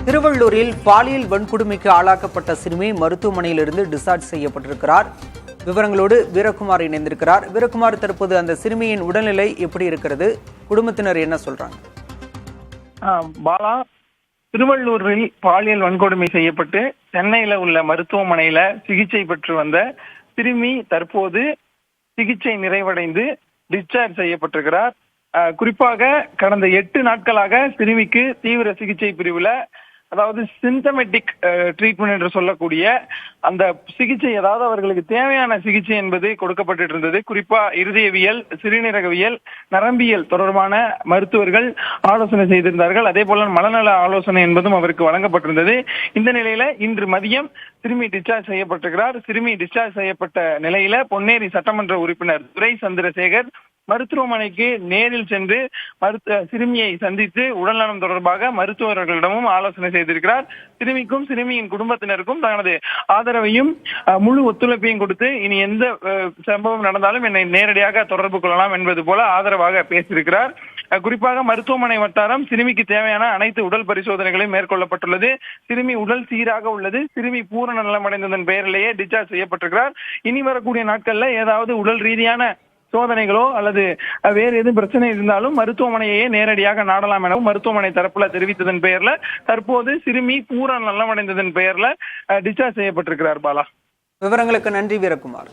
திருவள்ளூரில் பாலியல் வன்கொடுமைக்கு ஆளாக்கப்பட்ட சிறுமி மருத்துவமனையிலிருந்து டிஸ்சார்ஜ் செய்யப்பட்டிருக்கிறார். விவரங்களோடு வீரகுமார் இணைந்திருக்கிறார். வீரகுமார், தற்போது அந்த சிறுமியின் உடல்நிலை எப்படி இருக்கிறது? குடும்பத்தினர் என்ன சொல்றாங்க? பாலா, திருவள்ளூரில் பாலியல் வன்கொடுமை செய்யப்பட்டு சென்னையில உள்ள மருத்துவமனையில சிகிச்சை பெற்று வந்த சிறுமி தற்போது சிகிச்சை நிறைவடைந்து டிஸ்சார்ஜ் செய்யப்பட்டிருக்கிறார். குறிப்பாக கடந்த 8 நாட்களாக சிறுமிக்கு தீவிர சிகிச்சை பிரிவுல, அதாவது சிம்டமேட்டிக் ட்ரீட்மெண்ட் என்று சொல்லக்கூடிய அந்த சிகிச்சை, அதாவது அவர்களுக்கு தேவையான சிகிச்சை என்பது கொடுக்கப்பட்டு இருந்தது. குறிப்பா இருதயவியல், சிறுநீரகவியல், நரம்பியல் தொடர்பான மருத்துவர்கள் ஆலோசனை செய்திருந்தார்கள். அதே போல மனநல ஆலோசனை என்பதும் அவருக்கு வழங்கப்பட்டிருந்தது. இந்த நிலையில இன்று மதியம் சிறுமி டிஸ்சார்ஜ் செய்யப்பட்டிருக்கிறார். சிறுமி டிஸ்சார்ஜ் செய்யப்பட்ட நிலையில பொன்னேரி சட்டமன்ற உறுப்பினர் துரை சந்திரசேகர் மருத்துவமனைக்கு நேரில் சென்று சிறுமியை சந்தித்து உடல்நலம் தொடர்பாக மருத்துவர்களிடமும் ஆலோசனை செய்திருக்கிறார். சிறுமிக்கும் சிறுமியின் குடும்பத்தினருக்கும் தனது ஆதரவையும் முழு ஒத்துழைப்பையும் கொடுத்து இனி எந்த சம்பவம் நடந்தாலும் என்னை நேரடியாக தொடர்பு கொள்ளலாம் என்பது போல ஆதரவாக பேசியிருக்கிறார். குறிப்பாக மருத்துவமனை வட்டாரம் சிறுமிக்கு தேவையான அனைத்து உடல் பரிசோதனைகளையும் மேற்கொள்ளப்பட்டுள்ளது. சிறுமி உடல் சீராக உள்ளது. சிறுமி பூரண நலமடைந்ததன் பெயரிலேயே டிஸ்சார்ஜ் செய்யப்பட்டிருக்கிறார். இனி வரக்கூடிய நாட்கள்ல ஏதாவது உடல் ரீதியான சோதனைகளோ அல்லது வேறு எதுவும் பிரச்சனை இருந்தாலும் மருத்துவமனையே நேரடியாக நாடலாம் எனவும் மருத்துவமனை தரப்புல தெரிவித்ததன் பெயர்ல தற்போது சிறுமி பூரண நலமடைந்ததன் பெயர்ல டிஸ்சார்ஜ் செய்யப்பட்டிருக்கிறார். பாலா, விவரங்களுக்கு நன்றி வீரகுமார்.